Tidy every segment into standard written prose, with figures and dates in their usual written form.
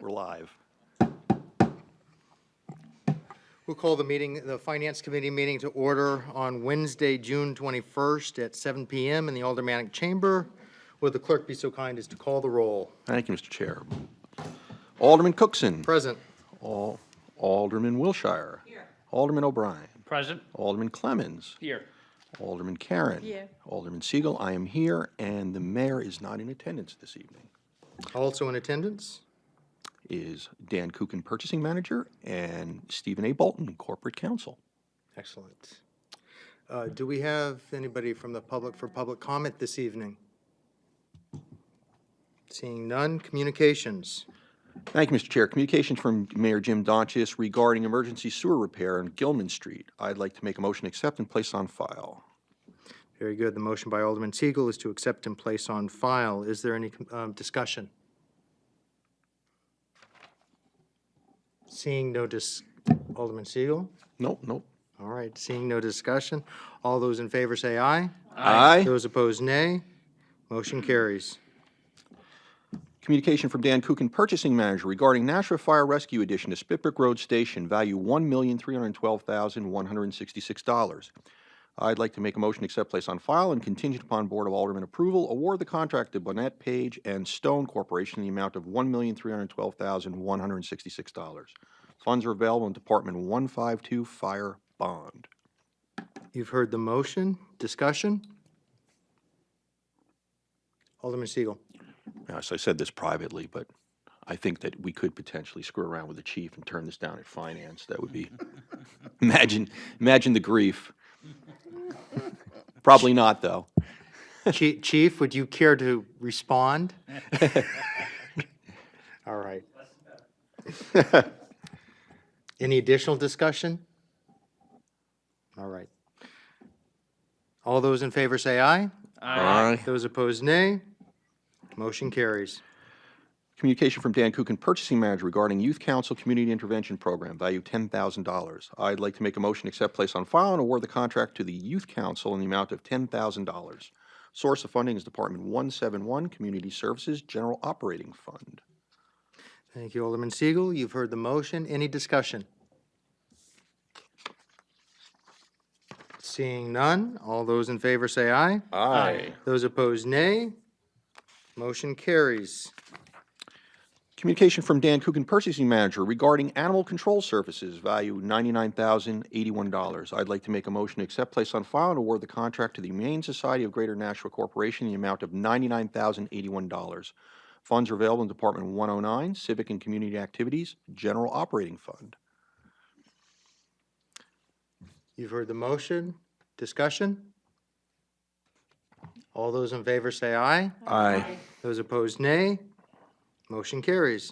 we're live. We'll call the Finance Committee meeting to order on Wednesday, June 21st at 7 p.m. in the Aldermanic Chamber. Will the clerk be so kind as to call the roll? Thank you, Mr. Chair. Alderman Cookson. Present. Alderman Wilshire. Here. Alderman O'Brien. Present. Alderman Clemmons. Here. Alderman Karen. Here. Alderman Siegel, I am here, and the mayor is not in attendance this evening. Also in attendance? Is Dan Kuchen, Purchasing Manager, and Stephen A. Bolton, Corporate Counsel. Excellent. Do we have anybody from the public for public comment this evening? Seeing none. Communications. Thank you, Mr. Chair. Communications from Mayor Jim Donchis regarding emergency sewer repair on Gilman Street. I'd like to make a motion to accept and place on file. Very good. The motion by Alderman Siegel is to accept and place on file. Is there any discussion? Seeing no Alderman Siegel? Nope. All right, seeing no discussion. All those in favor say aye. Aye. Those opposed, nay. Motion carries. Communication from Dan Kuchen, Purchasing Manager, regarding Nashua Fire Rescue Edition to Spitbrick Road Station, value $1,312,166. I'd like to make a motion to accept, place on file, and contingent upon Board of Aldermen approval, award the contract to Bonnet, Page, and Stone Corporation in the amount of $1,312,166. Funds are available in Department 152 Fire Bond. You've heard the motion. Discussion? Alderman Siegel. Now, so I said this privately, but I think that we could potentially screw around with the chief and turn this down at finance. That would be, imagine the grief. Probably not, though. Chief, would you care to respond? All right. Any additional discussion? All right. All those in favor say aye. Aye. Those opposed, nay. Motion carries. Communication from Dan Kuchen, Purchasing Manager, regarding Youth Council Community Intervention Program, value $10,000. I'd like to make a motion to accept, place on file, and award the contract to the Youth Council in the amount of $10,000. Source of funding is Department 171, Community Services General Operating Fund. Thank you, Alderman Siegel. You've heard the motion. Any discussion? Seeing none, all those in favor say aye. Aye. Those opposed, nay. Motion carries. Communication from Dan Kuchen, Purchasing Manager, regarding Animal Control Services, value $99,081. I'd like to make a motion to accept, place on file, and award the contract to the Humane Society of Greater Nashua Corporation in the amount of $99,081. Funds are available in Department 109, Civic and Community Activities, General Operating Fund. You've heard the motion. Discussion? All those in favor say aye. Aye. Those opposed, nay. Motion carries.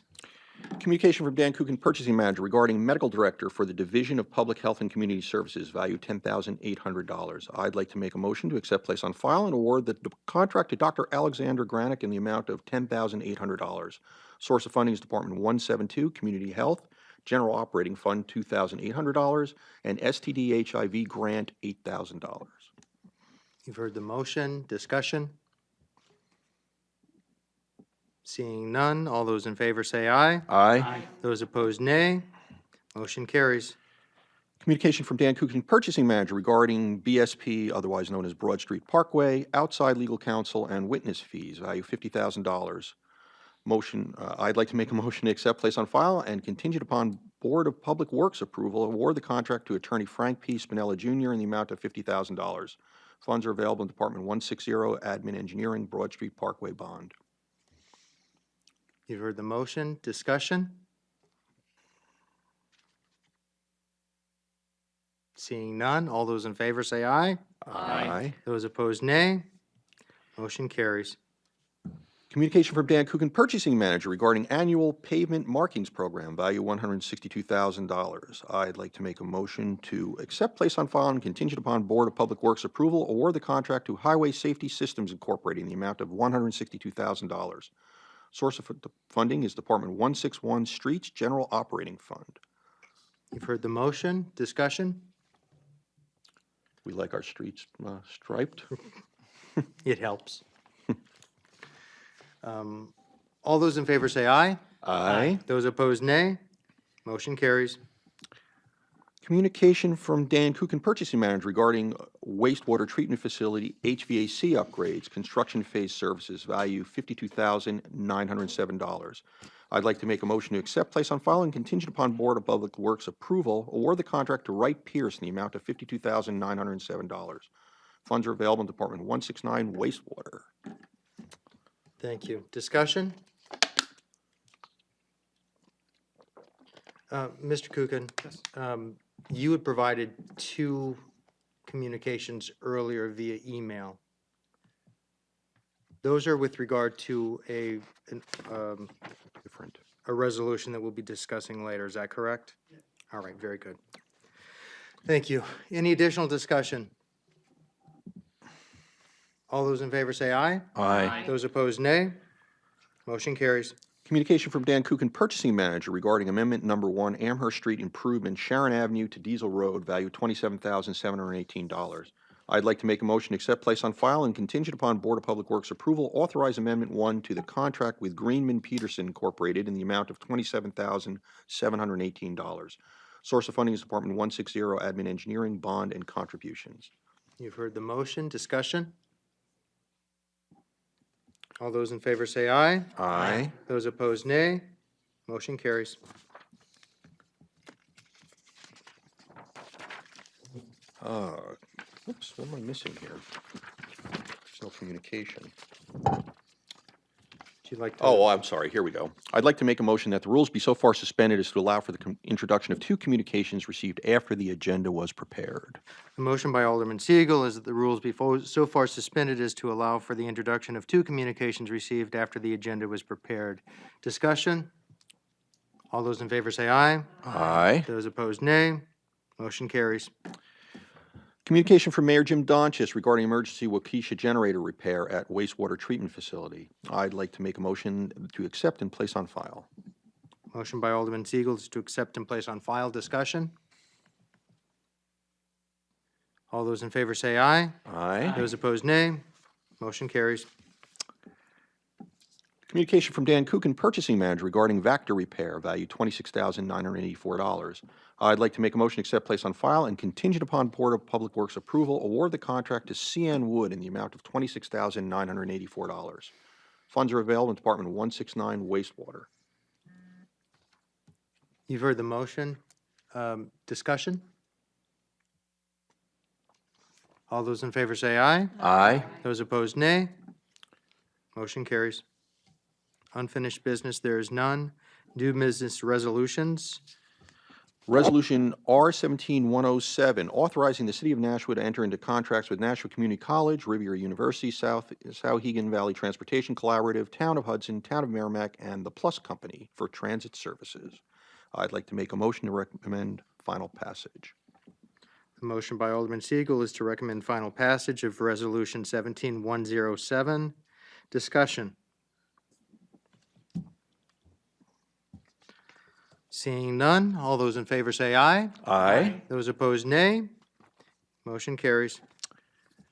Communication from Dan Kuchen, Purchasing Manager, regarding Medical Director for the Division of Public Health and Community Services, value $10,800. I'd like to make a motion to accept, place on file, and award the contract to Dr. Alexander Granick in the amount of $10,800. Source of funding is Department 172, Community Health, General Operating Fund $2,800, and STD HIV Grant $8,000. You've heard the motion. Discussion? Seeing none, all those in favor say aye. Aye. Those opposed, nay. Motion carries. Communication from Dan Kuchen, Purchasing Manager, regarding BSP, otherwise known as Broad Street Parkway, outside legal counsel and witness fees, value $50,000. Motion, I'd like to make a motion to accept, place on file, and contingent upon Board of Public Works approval, award the contract to Attorney Frank P. Spinella Jr. in the amount of $50,000. Funds are available in Department 160, Admin Engineering, Broad Street Parkway Bond. You've heard the motion. Discussion? Seeing none, all those in favor say aye. Aye. Those opposed, nay. Motion carries. Communication from Dan Kuchen, Purchasing Manager, regarding annual pavement markings program, value $162,000. I'd like to make a motion to accept, place on file, and contingent upon Board of Public Works approval, award the contract to Highway Safety Systems Incorporated in the amount of $162,000. Source of funding is Department 161, Streets General Operating Fund. You've heard the motion. Discussion? We like our streets striped. It helps. All those in favor say aye. Aye. Those opposed, nay. Motion carries. Communication from Dan Kuchen, Purchasing Manager, regarding wastewater treatment facility HVAC upgrades, construction phase services, value $52,907. I'd like to make a motion to accept, place on file, and contingent upon Board of Public Works approval, award the contract to Wright Pierce in the amount of $52,907. Funds are available in Department 169 wastewater. Thank you. Discussion? Mr. Kuchen? Yes. You had provided two communications earlier via email. Those are with regard to a Different. resolution that we'll be discussing later. Is that correct? Yes. All right, very good. Thank you. Any additional discussion? All those in favor say aye. Aye. Those opposed, nay. Motion carries. Communication from Dan Kuchen, Purchasing Manager, regarding Amendment Number 1, Amherst Street Improvement, Sharon Avenue to Diesel Road, value $27,718. I'd like to make a motion to accept, place on file, and contingent upon Board of Public Works approval, authorize Amendment 1 to the contract with Greenman Peterson Incorporated in the amount of $27,718. Source of funding is Department 160, Admin Engineering, Bond, and Contributions. You've heard the motion. Discussion? All those in favor say aye. Aye. Those opposed, nay. Motion carries. Oops, what am I missing here? There's no communication. Would you like to? Oh, I'm sorry. Here we go. I'd like to make a motion that the rules be so far suspended as to allow for the introduction of two communications received after the agenda was prepared. The motion by Alderman Siegel is that the rules be so far suspended as to allow for the introduction of two communications received after the agenda was prepared. Discussion? All those in favor say aye. Aye. Those opposed, nay. Motion carries. Communication from Mayor Jim Donchis regarding emergency Waukesha generator repair at wastewater treatment facility. I'd like to make a motion to accept and place on file. Motion by Alderman Siegel is to accept and place on file. Discussion? All those in favor say aye. Aye. Those opposed, nay. Motion carries. Communication from Dan Kuchen, Purchasing Manager, regarding Vactor repair, value $26,984. I'd like to make a motion to accept, place on file, and contingent upon Board of Public Works approval, award the contract to CN Wood in the amount of $26,984. Funds are available in Department 169 wastewater. You've heard the motion. Discussion? All those in favor say aye. Aye. Those opposed, nay. Motion carries. Unfinished business, there is none. New business resolutions. Resolution R-17-107, authorizing the City of Nashua to enter into contracts with Nashua Community College, Riviera University, Souhegan Valley Transportation Collaborative, Town of Hudson, Town of Merrimack, and the Plus Company for transit services. I'd like to make a motion to recommend final passage. The motion by Alderman Siegel is to recommend final passage of Resolution 17-107. Discussion. Seeing none, all those in favor say aye. Aye. Those opposed, nay. Motion carries.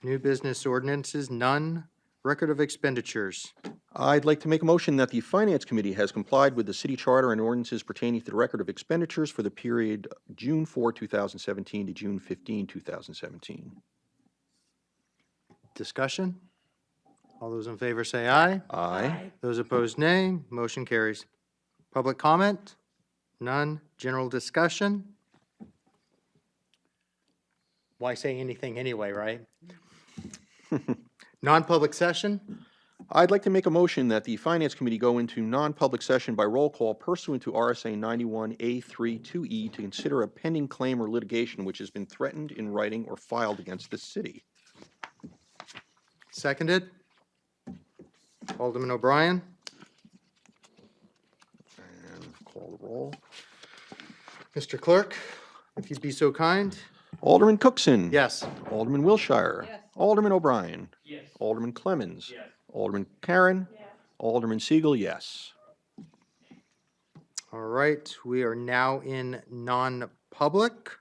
New business ordinances, none. Record of expenditures. I'd like to make a motion that the Finance Committee has complied with the city charter and ordinances pertaining to the record of expenditures for the period June 4, 2017 to June 15, 2017. Discussion. All those in favor say aye. Aye. Those opposed, nay. Motion carries. Public comment? None. General discussion? Why say anything anyway, right? Non-public session? I'd like to make a motion that the Finance Committee go into non-public session by roll call pursuant to RSA 91A32E to consider a pending claim or litigation which has been threatened in writing or filed against the city. Seconded. Alderman O'Brien? And call the roll. Mr. Clerk, if you'd be so kind. Alderman Cookson. Yes. Alderman Wilshire. Yes. Alderman O'Brien. Yes. Alderman Clemmons. Yes. Alderman Karen. Yes. Alderman Siegel, yes. All right, we are now in non-public.